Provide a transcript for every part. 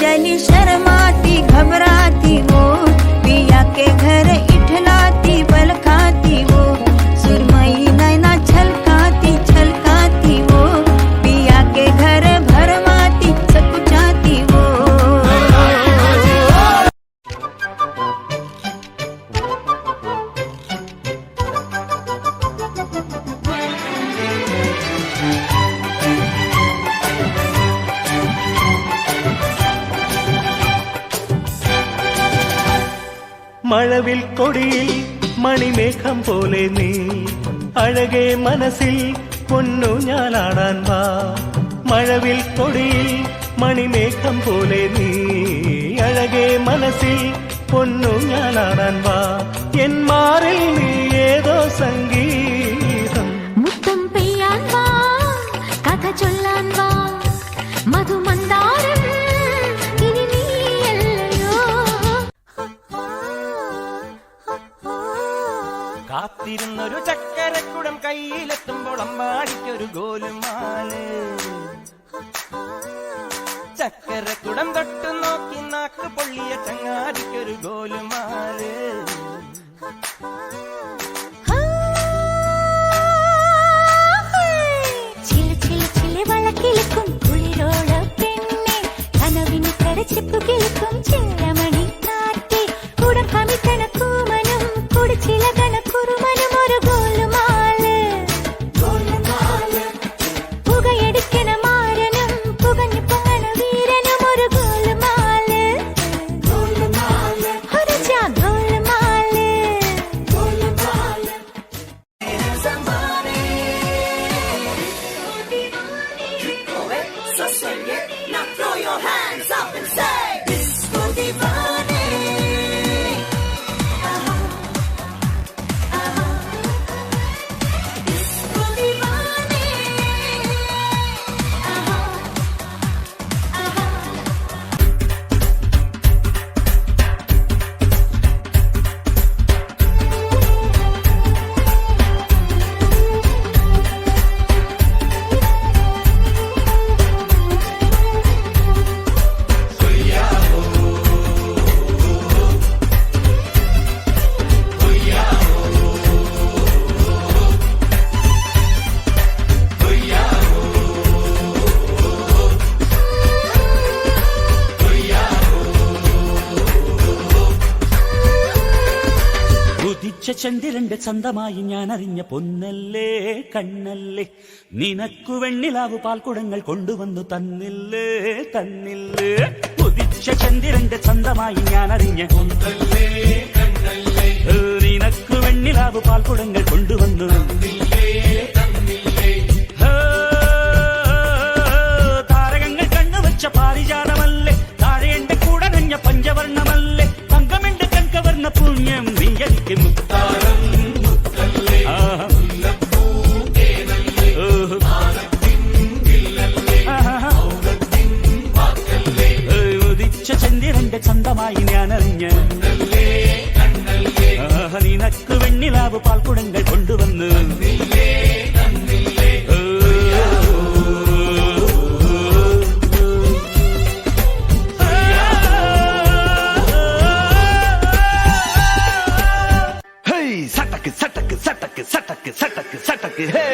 चली शर्माती घबराती वो पिया के घर इठलाती बल खाती वो सुरमई नैना छलकाती छलकाती वो पिया के घर भरमाती सकुचाती वो മഴവിൽ കൊടിയിൽ മണിമേഘം പോലെ നീ അഴകേ മനസ്സിൽ പൊന്നു ഞാലാടാൻ വാ മഴവിൽ കൊടിയിൽ മണിമേഘം പോലെ നീ അഴകേ മനസ്സിൽ പൊന്നു ഞാലാടാൻ വാ എൻ മാറിൽ നീ ഏതോ സംഗീതം മുത്തം പെയ്യാൻ വാ കഥ ചൊല്ലാൻ വാ മധുമന്ദാരം കാത്തിരുന്നൊരു ചക്കരക്കുടം കയ്യിലെത്തുമ്പോൾ അമ്മാടിക്കൊരു ഗോലുമാല് ചക്കരക്കുടം തൊട്ടു നോക്കി നാക്ക് പൊള്ളിയ ചങ്ങാടിക്കൊരു ഗോലുമാല് ചില ചില ചില വളക്കിലുക്കും കുളിരോള പെണ്ണെ കനവിന് കരച്ചിപ്പു കിളുക്കും ചില്ലമണി നാട്ടി കുടം കമിത്തണ കൂമനും കുടിച്ചില കണക്കുറുമനും ഒരു ഗോലുമാല് പുകയടിക്കണ മാരനും പുകഞ്ഞു പൊങ്ങണ വീരനും ഒരു ഗോലുമാല് ഒരു ജാ ഗോലുമാല് Now throw your hands up and say Disco Divane. Disco Divane. ചന്ദ്രന്റെ ചന്തമായി ഞാൻ അറിഞ്ഞ പൊന്നല്ലേ കണ്ണല്ലേ നിനക്കു വെണ്ണിലാവു പാൽക്കുടങ്ങൾ കൊണ്ടുവന്നു തന്നില്ലേ തന്നില്ലേ ഉദിച്ച ചന്ദ്രന്റെ ചന്തമായി ഞാൻ അറിഞ്ഞ പൊന്നല്ലേ കണ്ണല്ലേ നിനക്കു വെണ്ണിലാവു പാൽക്കുടങ്ങൾ കൊണ്ടുവന്നു താരകങ്ങൾ കണ്ണുവച്ച പാരിജാതമല്ലേ താഴെ എന്റെ കൂടെ നഞ്ഞ പഞ്ചവർണ്ണമല്ലേ തങ്കമെന്റെ കൺകവർണ്ണ പുണ്യം നീയലിക്ക് മുത്താരം ഉദിച്ച ചന്ദ്രന്റെ ചന്തമായി ഞാൻ അറിഞ്ഞ നിനക്ക് വെണ്ണിലാവ് പാൽക്കുടങ്ങൾ കൊണ്ടുവന്ന് സട്ടക്ക് സട്ടക്ക് സട്ടക്ക് സട്ടക്ക് സട്ടക്ക് സട്ടക്ക് ഹേ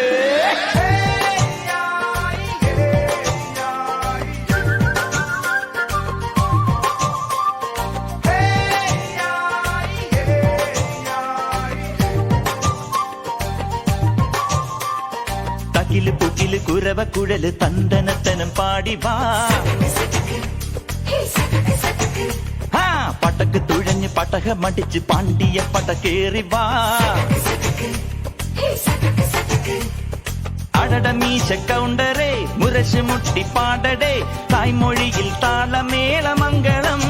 മുകില് പുകില് കുരവ കുഴല് തന്തനത്തനം പാടി വാ പടക്ക് തുഴഞ്ഞ് പടക മടിച്ച് പാണ്ടിയ പടക്കേറി വാ അടട മീശ കൗണ്ടറേ മുരശ് മുട്ടി പാടടേ തായ്മൊഴിയിൽ താളമേള മംഗളം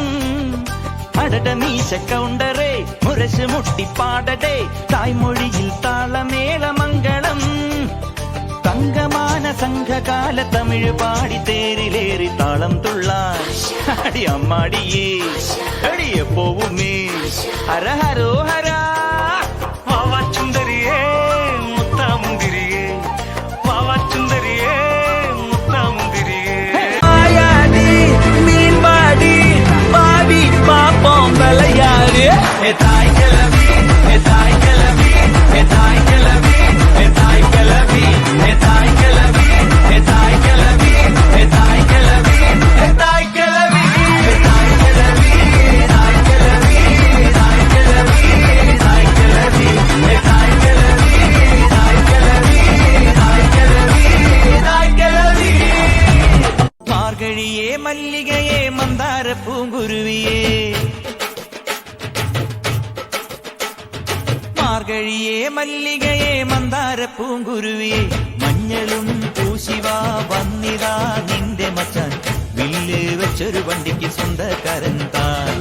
അടട മീശ കൗണ്ടറേ മുരശ് മുട്ടി പാടടേ തായ്മൊഴിയിൽ താളമേള മംഗളം തങ്കമാന സംഘകാല തമിഴ് പാടി തേരിലേറി താളം തുള്ളാൻ അടി അമ്മാടിയേ അടിയെ പോവുമേ ഹര ഹരോ ഹരാ വാവാച്ചുന്തരിയേ മുത്താമുന്തിരിയേ വാവാച്ചുന്തരിയേ മുത്താമുന്തിരിയേ ആയാടി മീൻപാടി പാടി പാപ്പോം വിളയാടി തായ് കിളവി തായ് കിളവി തായ് കിളവി തായ് കിളവി തായ് കിളവി തായ് കിളവി തായ് കിളവി തായ് കിളവി തായ് കിളവി തായ് കിളവി തായ് കിളവി തായ് കിളവി തായ് കിളവി തായ് കിളവി തായ് കിളവി തായ് കിളവി മാർഗഴിയേ മല്ലികയെ മന്ദാര പൂങ്കുരുവിയേ മാർഗഴിയേ മല്ലികയെ മന്ദാര പൂങ്കുരുവിയെ മഞ്ഞളും പൂശിവാ വന്നിതാ നിന്റെ മച്ചാൻ വില്ല് വെച്ചൊരു വണ്ടിക്ക് സ്വന്തക്കാരൻ താൻ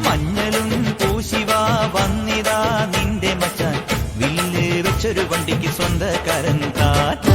മഞ്ഞളും പൂശിവാ വന്നിതാ നിന്റെ മച്ചാൻ വില്ല് വെച്ചൊരു വണ്ടിക്ക് സ്വന്തക്കാരൻ താൻ